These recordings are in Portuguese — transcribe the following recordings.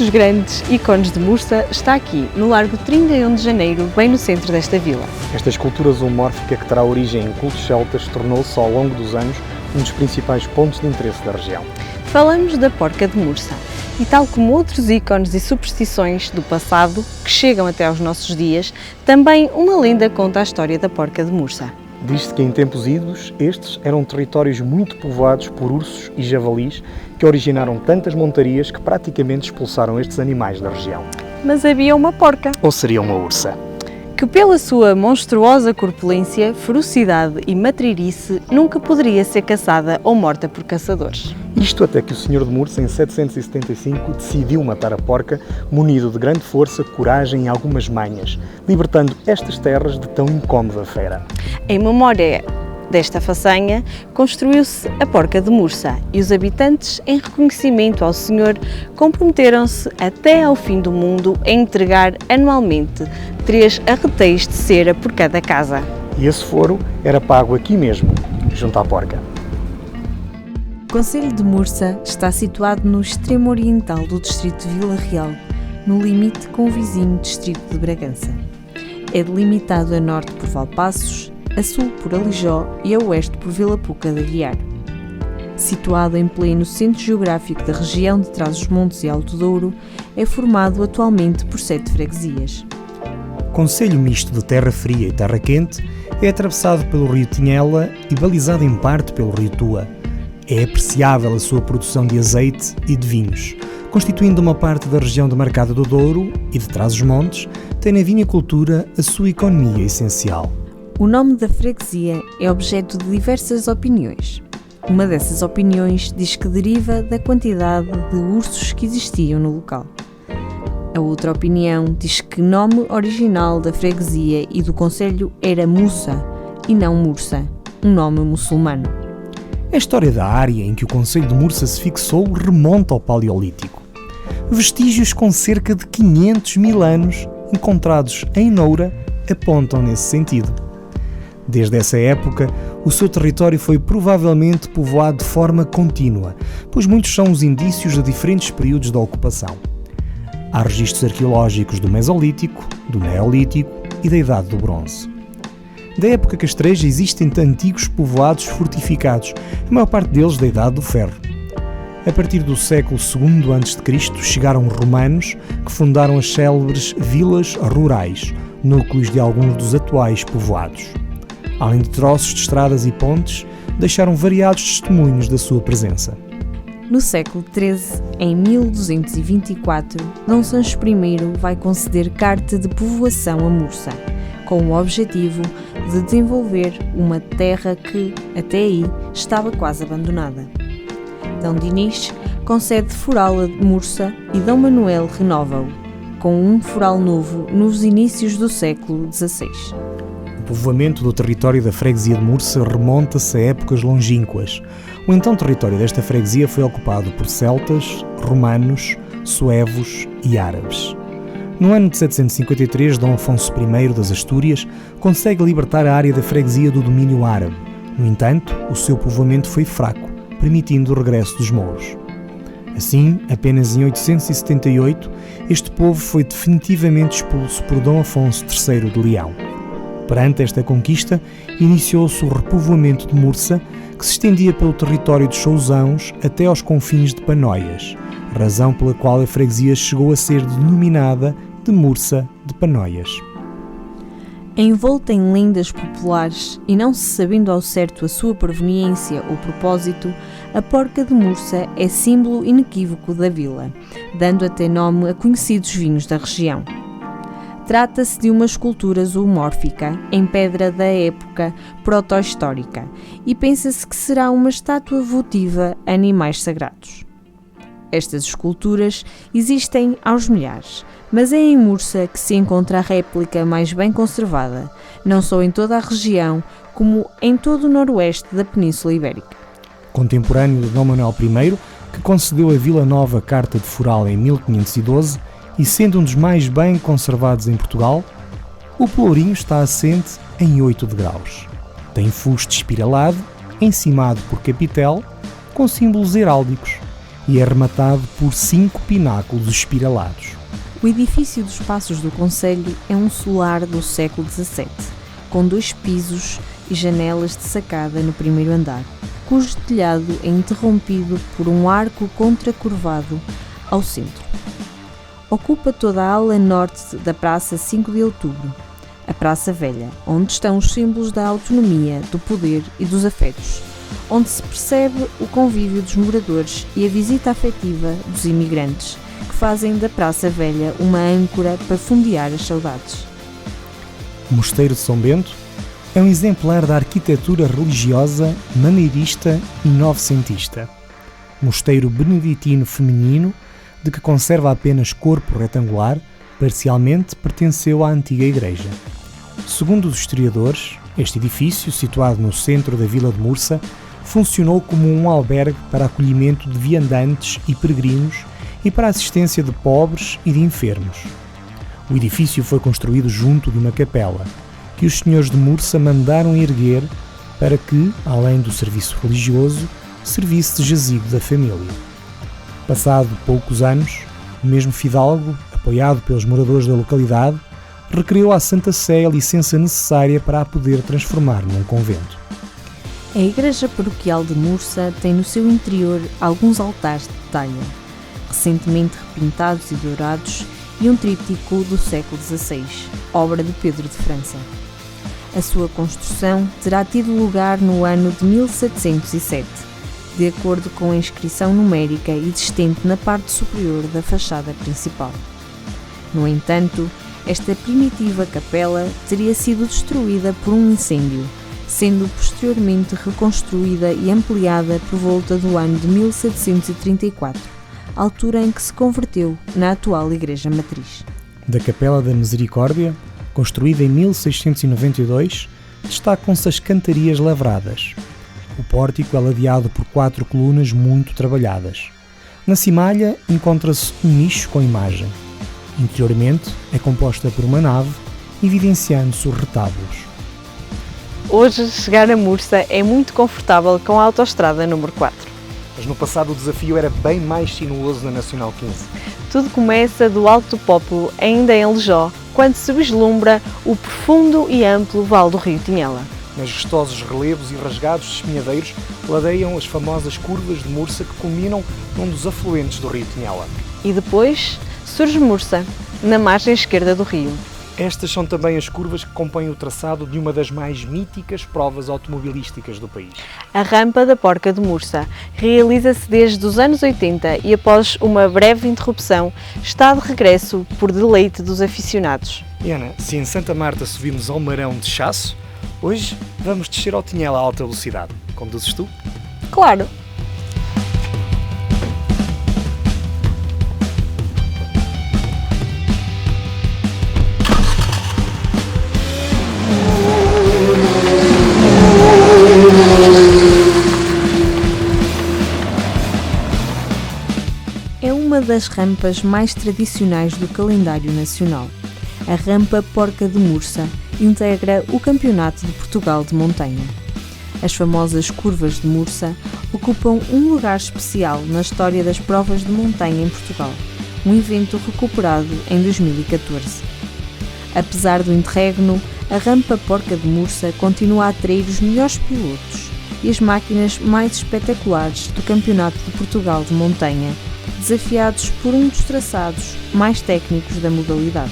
dos grandes ícones de Mursa está aqui, no Largo 31 de Janeiro, bem no centro desta vila. Esta escultura zoomórfica, que terá origem em cultos celtas, tornou-se ao longo dos anos um dos principais pontos de interesse da região. Falamos da Porca de Mursa e, tal como outros ícones e superstições do passado que chegam até aos nossos dias, também uma lenda conta a história da Porca de Mursa. Diz-se que em tempos idos estes eram territórios muito povoados por ursos e javalis que originaram tantas montarias que praticamente expulsaram estes animais da região. Mas havia uma porca, Ou seria uma ursa? que pela sua monstruosa corpulência, ferocidade e matririce nunca poderia ser caçada ou morta por caçadores. Isto até que o senhor de Mursa, em 775, decidiu matar a porca, munido de grande força, coragem e algumas manhas, libertando estas terras de tão incómoda fera. Em memória desta façanha, construiu-se a Porca de Mursa e os habitantes, em reconhecimento ao senhor, comprometeram-se até ao fim do mundo a entregar anualmente 3 arretéis de cera por cada casa. E esse foro era pago aqui mesmo, junto à porca. O concelho de Mursa está situado no extremo oriental do distrito de Vila Real, no limite com o vizinho distrito de Bragança. É delimitado a norte por Valpaços, a sul por Alijó e a oeste por Vila Puca de Aguiar. Situado em pleno centro geográfico da região de Trás-os-Montes e Alto Douro, é formado atualmente por 7 freguesias. Concelho misto de terra fria e terra quente, é atravessado pelo rio Tinhela e balizado em parte pelo rio Tua. É apreciável a sua produção de azeite e de vinhos, constituindo uma parte da região demarcada do Douro e de Trás-os-Montes, tem na vinicultura a sua economia essencial. O nome da freguesia é objeto de diversas opiniões. Uma dessas opiniões diz que deriva da quantidade de ursos que existiam no local. A outra opinião diz que o nome original da freguesia e do concelho era Mussa e não Mursa, um nome muçulmano. A história da área em que o concelho de Mursa se fixou remonta ao Paleolítico. Vestígios com cerca de 500 mil anos, encontrados em Noura, apontam nesse sentido. Desde essa época, o seu território foi provavelmente povoado de forma contínua, pois muitos são os indícios de diferentes períodos da ocupação. Há registros arqueológicos do Mesolítico, do Neolítico e da Idade do Bronze. Da época castreja existem antigos povoados fortificados, a maior parte deles da Idade do Ferro. A partir do século II a.C. chegaram romanos que fundaram as célebres vilas rurais, núcleos de alguns dos atuais povoados. Além de troços de estradas e pontes, deixaram variados testemunhos da sua presença. No século XIII, em 1224, Dom Sancho I vai conceder carta de povoação a Mursa, com o objetivo de desenvolver uma terra que, até aí, estava quase abandonada. Dom Dinis concede foral a Mursa e Dom Manuel renova-o, com um foral novo nos inícios do século XVI. O povoamento do território da freguesia de Mursa remonta-se a épocas longínquas. O então território desta freguesia foi ocupado por celtas, romanos, suevos e árabes. No ano de 753, Dom Afonso I das Astúrias consegue libertar a área da freguesia do domínio árabe. No entanto, o seu povoamento foi fraco, permitindo o regresso dos mouros. Assim, apenas em 878, este povo foi definitivamente expulso por Dom Afonso III de Leão. Perante esta conquista, iniciou-se o repovoamento de Mursa, que se estendia pelo território de Chousãos até aos confins de Panóias, razão pela qual a freguesia chegou a ser denominada de Mursa de Panóias. Envolta em lendas populares e não se sabendo ao certo a sua proveniência ou propósito, a Porca de Mursa é símbolo inequívoco da vila, dando até nome a conhecidos vinhos da região. Trata-se de uma escultura zoomórfica em pedra da época proto-histórica e pensa-se que será uma estátua votiva a animais sagrados. Estas esculturas existem aos milhares, mas é em Mursa que se encontra a réplica mais bem conservada, não só em toda a região, como em todo o noroeste da Península Ibérica. Contemporâneo de Dom Manuel I, que concedeu a Vila Nova Carta de Foral em 1512, e sendo um dos mais bem conservados em Portugal, o pelourinho está assente em 8 degraus. Tem fuste espiralado, encimado por capitel, com símbolos heráldicos, e é rematado por 5 pináculos espiralados. O edifício dos Passos do Concelho é um solar do século XVII, com 2 pisos e janelas de sacada no primeiro andar, cujo telhado é interrompido por um arco contracurvado ao centro. Ocupa toda a ala norte da Praça 5 de Outubro, a Praça Velha, onde estão os símbolos da autonomia, do poder e dos afetos, onde se percebe o convívio dos moradores e a visita afetiva dos imigrantes, que fazem da Praça Velha uma âncora para fundear as saudades. O Mosteiro de São Bento é um exemplar da arquitetura religiosa maneirista e novecentista. Mosteiro beneditino feminino, de que conserva apenas corpo retangular, parcialmente pertenceu à antiga igreja. Segundo os historiadores, este edifício, situado no centro da vila de Mursa, funcionou como um albergue para acolhimento de viandantes e peregrinos e para a assistência de pobres e de enfermos. O edifício foi construído junto de uma capela, que os senhores de Mursa mandaram erguer para que, além do serviço religioso, servisse de jazigo da família. Passado poucos anos, o mesmo fidalgo, apoiado pelos moradores da localidade, requeriu à Santa Sé a licença necessária para a poder transformar num convento. A Igreja Paroquial de Mursa tem no seu interior alguns altares de talha, recentemente repintados e dourados, e um tríptico do século XVI, obra de Pedro de França. A sua construção terá tido lugar no ano de 1707, de acordo com a inscrição numérica existente na parte superior da fachada principal. No entanto, esta primitiva capela teria sido destruída por um incêndio, sendo posteriormente reconstruída e ampliada por volta do ano de 1734, altura em que se converteu na atual Igreja Matriz. Da Capela da Misericórdia, construída em 1692, destacam-se as cantarias lavradas. O pórtico é ladeado por 4 colunas muito trabalhadas. Na cimalha encontra-se um nicho com imagem. Interiormente é composta por uma nave, evidenciando-se os retábulos. Hoje, chegar a Mursa é muito confortável com a autoestrada número 4. Mas no passado o desafio era bem mais sinuoso na Nacional 15. Tudo começa do Alto do Pópulo, ainda em Aljó, quando se vislumbra o profundo e amplo Vale do Rio Tinhela. Majestosos relevos e rasgados despenhadeiros ladeiam as famosas curvas de Mursa que culminam num dos afluentes do Rio Tinhela. E depois surge Mursa, na margem esquerda do rio. Estas são também as curvas que compõem o traçado de uma das mais míticas provas automobilísticas do país. A Rampa da Porca de Mursa realiza-se desde os anos 80 e, após uma breve interrupção, está de regresso por deleite dos aficionados. E Ana, se em Santa Marta subimos ao Marão de Chasso, hoje vamos descer ao Tinhela a alta velocidade. Conduzes tu? Claro! É uma das rampas mais tradicionais do calendário nacional. A Rampa Porca de Mursa integra o Campeonato de Portugal de Montanha. As famosas curvas de Mursa ocupam um lugar especial na história das provas de montanha em Portugal, um evento recuperado em 2014. Apesar do interregno, a Rampa Porca de Mursa continua a atrair os melhores pilotos e as máquinas mais espetaculares do Campeonato de Portugal de Montanha, desafiados por um dos traçados mais técnicos da modalidade.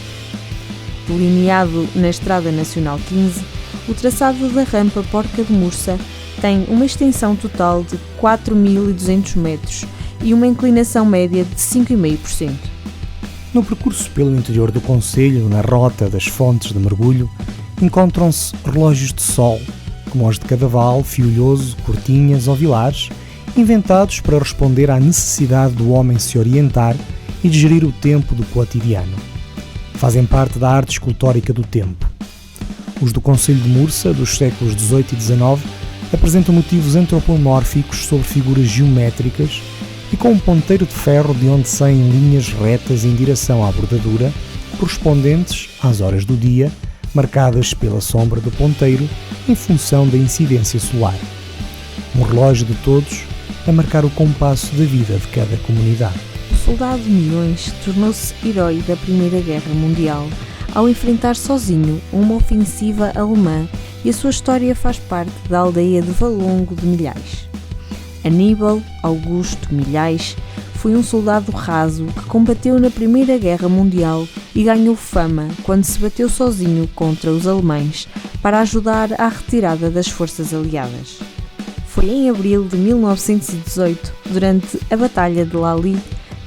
Delineado na Estrada Nacional 15, o traçado da Rampa Porca de Mursa tem uma extensão total de 4.200 metros e uma inclinação média de 5,5%. No percurso pelo interior do concelho, na rota das fontes de mergulho, encontram-se relógios de sol, como os de Cadaval, Fiolhoso, Cortinhas ou Vilares, inventados para responder à necessidade do homem se orientar e de gerir o tempo do cotidiano. Fazem parte da arte escultórica do tempo. Os do concelho de Mursa, dos séculos XVIII e XIX, apresentam motivos antropomórficos sobre figuras geométricas e com um ponteiro de ferro de onde saem linhas retas em direção à bordadura, correspondentes às horas do dia, marcadas pela sombra do ponteiro em função da incidência solar. Um relógio de todos a marcar o compasso da vida de cada comunidade. O soldado Milhões tornou-se herói da Primeira Guerra Mundial ao enfrentar sozinho uma ofensiva alemã e a sua história faz parte da aldeia de Valongo de Milhais. Aníbal Augusto Milhais foi um soldado raso que combateu na Primeira Guerra Mundial e ganhou fama quando se bateu sozinho contra os alemães para ajudar à retirada das forças aliadas. Foi em abril de 1918, durante a Batalha de Lally,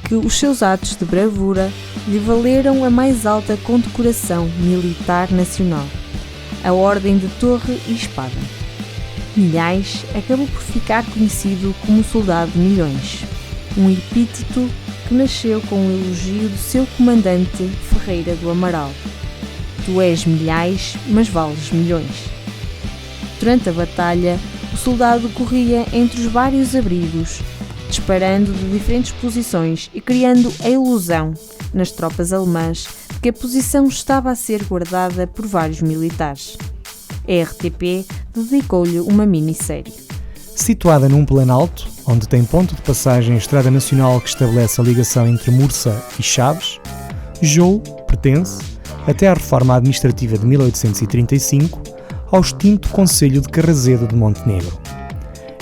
que os seus atos de bravura lhe valeram a mais alta condecoração militar nacional, a Ordem de Torre e Espada. Milhais acabou por ficar conhecido como Soldado Milhões, um epíteto que nasceu com o elogio do seu comandante Ferreira do Amaral. Tu és milhais, mas vales milhões. Durante a batalha, o soldado corria entre os vários abrigos, disparando de diferentes posições e criando a ilusão nas tropas alemãs de que a posição estava a ser guardada por vários militares. A RTP dedicou-lhe uma minissérie. Situada num planalto, onde tem ponto de passagem a Estrada Nacional que estabelece a ligação entre Mursa e Chaves, Jou pertence, até à reforma administrativa de 1835, ao extinto concelho de Carrazedo de Montenegro.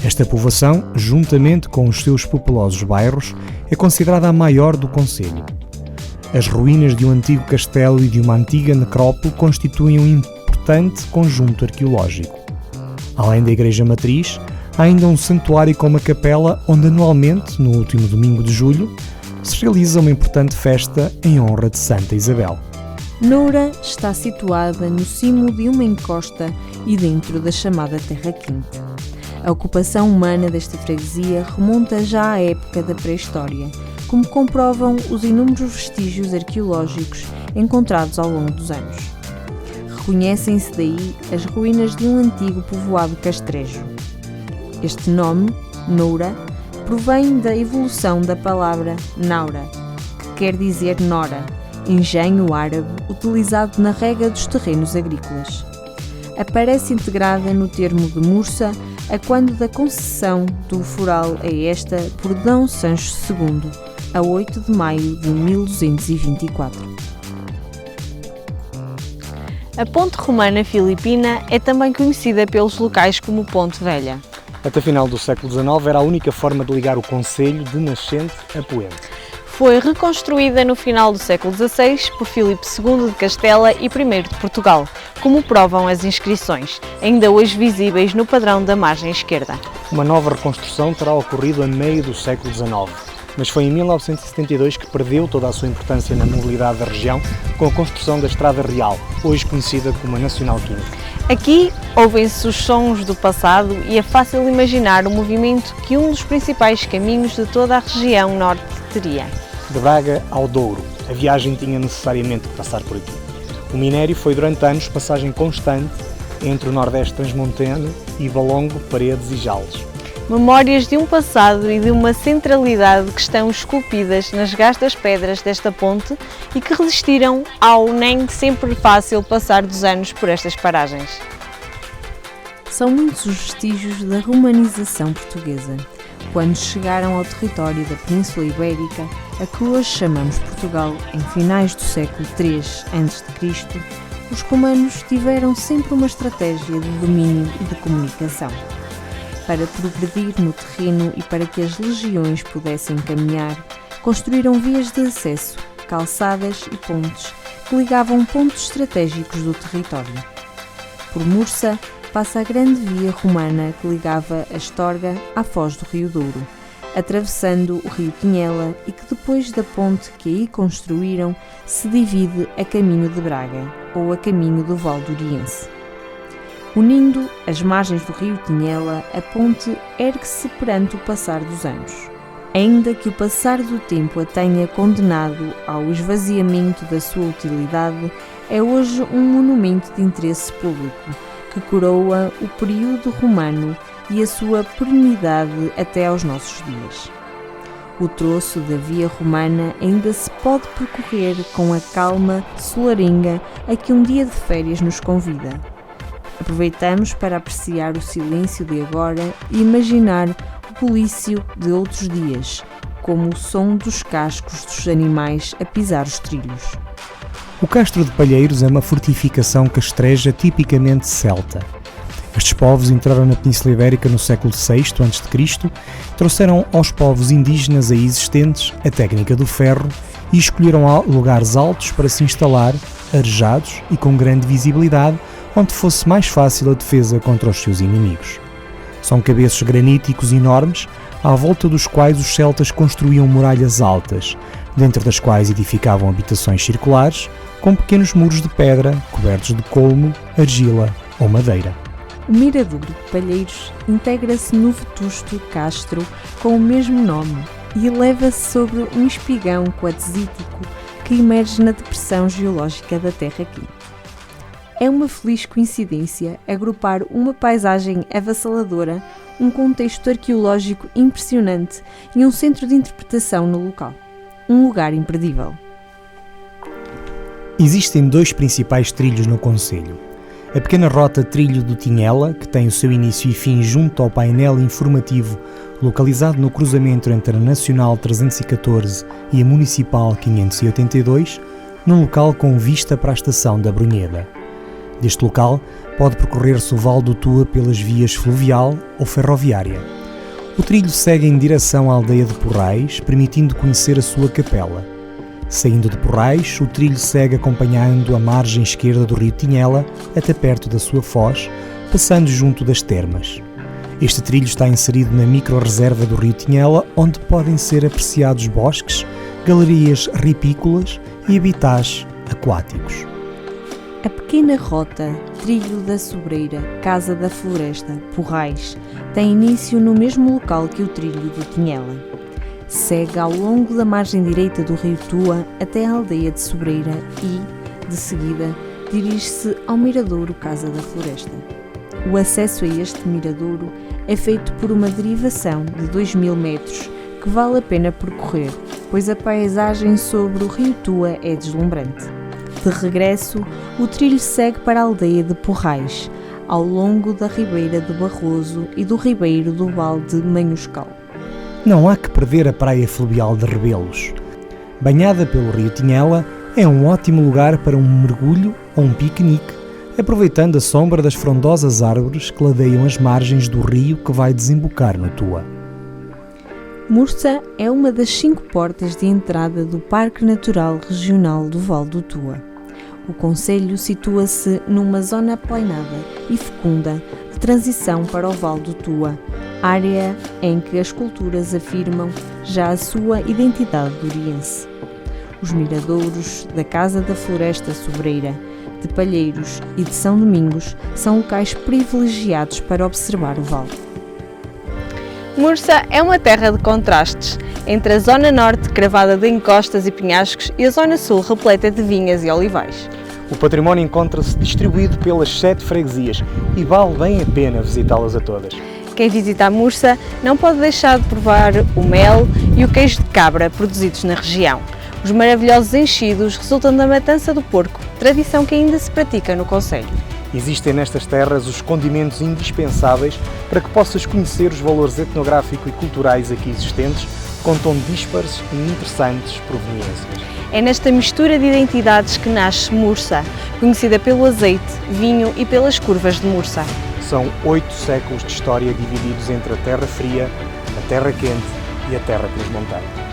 Esta povoação, juntamente com os seus populosos bairros, é considerada a maior do concelho. As ruínas de um antigo castelo e de uma antiga necrópole constituem um importante conjunto arqueológico. Além da igreja matriz, há ainda um santuário com uma capela onde anualmente, no último domingo de julho, se realiza uma importante festa em honra de Santa Isabel. Noura está situada no cimo de uma encosta e dentro da chamada Terra Quente. A ocupação humana desta freguesia remonta já à época da pré-história, como comprovam os inúmeros vestígios arqueológicos encontrados ao longo dos anos. Reconhecem-se daí as ruínas de um antigo povoado castrejo. Este nome, Noura, provém da evolução da palavra Naura, que quer dizer nora, engenho árabe utilizado na rega dos terrenos agrícolas. Aparece integrada no termo de Mursa a quando da concessão do foral a esta por D. Sancho II, a 8 de maio de 1224. A ponte romana filipina é também conhecida pelos locais como Ponte Velha. Até final do século XIX era a única forma de ligar o concelho de Nascente a Poente. Foi reconstruída no final do século XVI por Filipe II de Castela e I de Portugal, como provam as inscrições, ainda hoje visíveis no padrão da margem esquerda. Uma nova reconstrução terá ocorrido a meio do século XIX, mas foi em 1972 que perdeu toda a sua importância na mobilidade da região com a construção da Estrada Real, hoje conhecida como a Nacional 15. Aqui ouvem-se os sons do passado e é fácil imaginar o movimento que um dos principais caminhos de toda a região norte teria. De Braga ao Douro, a viagem tinha necessariamente de passar por aqui. O minério foi durante anos passagem constante entre o Nordeste transmontano e Valongo, Paredes e Jales. Memórias de um passado e de uma centralidade que estão esculpidas nas gastas pedras desta ponte e que resistiram ao nem sempre fácil passar dos anos por estas paragens. São muitos os vestígios da romanização portuguesa. Quando chegaram ao território da Península Ibérica, a que hoje chamamos Portugal, em finais do século III a.C., os romanos tiveram sempre uma estratégia de domínio e de comunicação. Para progredir no terreno e para que as legiões pudessem caminhar, construíram vias de acesso, calçadas e pontes que ligavam pontos estratégicos do território. Por Mursa passa a grande via romana que ligava a Astorga à foz do Rio Douro, atravessando o rio Quinhela e que depois da ponte que aí construíram se divide a caminho de Braga ou a caminho do Val do Oriense. Unindo as margens do rio Quinhela, a ponte ergue-se perante o passar dos anos. Ainda que o passar do tempo a tenha condenado ao esvaziamento da sua utilidade, é hoje um monumento de interesse público que coroa o período romano e a sua perenidade até aos nossos dias. O troço da via romana ainda se pode percorrer com a calma solarenga a que um dia de férias nos convida. Aproveitamos para apreciar o silêncio de agora e imaginar o bulício de outros dias, como o som dos cascos dos animais a pisar os trilhos. O Castro de Palheiros é uma fortificação castreja tipicamente celta. Estes povos entraram na Península Ibérica no século VI a.C., trouxeram aos povos indígenas aí existentes a técnica do ferro e escolheram lugares altos para se instalar, arejados e com grande visibilidade, onde fosse mais fácil a defesa contra os seus inimigos. São cabeços graníticos enormes, à volta dos quais os celtas construíam muralhas altas, dentro das quais edificavam habitações circulares, com pequenos muros de pedra cobertos de colmo, argila ou madeira. O Miradouro de Palheiros integra-se no vetusto castro com o mesmo nome e eleva-se sobre um espigão quartzítico que emerge na depressão geológica da Terra aqui. É uma feliz coincidência agrupar uma paisagem avassaladora, um contexto arqueológico impressionante e um centro de interpretação no local. Um lugar imperdível. Existem dois principais trilhos no concelho. A pequena rota Trilho do Tinhela, que tem o seu início e fim junto ao painel informativo localizado no cruzamento entre a Nacional 314 e a Municipal 582, num local com vista para a estação da Brunheda. Deste local pode percorrer-se o Vale do Tua pelas vias fluvial ou ferroviária. O trilho segue em direção à aldeia de Porrais, permitindo conhecer a sua capela. Saindo de Porrais, o trilho segue acompanhando a margem esquerda do rio Tinhela até perto da sua foz, passando junto das termas. Este trilho está inserido na micro-reserva do rio Tinhela, onde podem ser apreciados bosques, galerias ripícolas e habitats aquáticos. A pequena rota Trilho da Sobreira, Casa da Floresta, Porrais, tem início no mesmo local que o trilho do Tinhela. Segue ao longo da margem direita do rio Tua até a aldeia de Sobreira e, de seguida, dirige-se ao Miradouro Casa da Floresta. O acesso a este miradouro é feito por uma derivação de 2000 metros que vale a pena percorrer, pois a paisagem sobre o rio Tua é deslumbrante. De regresso, o trilho segue para a aldeia de Porrais, ao longo da Ribeira de Barroso e do Ribeiro do Vale de Manhoscal. Não há que perder a praia fluvial de Rebelos. Banhada pelo rio Tinhela, é um ótimo lugar para um mergulho ou um piquenique, aproveitando a sombra das frondosas árvores que ladeiam as margens do rio que vai desembocar no Tua. Mursa é uma das 5 portas de entrada do Parque Natural Regional do Vale do Tua. O concelho situa-se numa zona aplainada e fecunda de transição para o Vale do Tua, área em que as culturas afirmam já a sua identidade duriense. Os miradouros da Casa da Floresta Sobreira, de Palheiros e de São Domingos são locais privilegiados para observar o vale. Mursa é uma terra de contrastes, entre a zona norte cravada de encostas e penhascos e a zona sul repleta de vinhas e olivais. O património encontra-se distribuído pelas 7 freguesias e vale bem a pena visitá-las a todas. Quem visita a Mursa não pode deixar de provar o mel e o queijo de cabra produzidos na região. Os maravilhosos enchidos resultam da matança do porco, tradição que ainda se pratica no concelho. Existem nestas terras os condimentos indispensáveis para que possas conhecer os valores etnográficos e culturais aqui existentes, com tão dispares e interessantes proveniências. É nesta mistura de identidades que nasce Mursa, conhecida pelo azeite, vinho e pelas curvas de Mursa. São 8 séculos de história divididos entre a terra fria, a terra quente e a terra transmontada.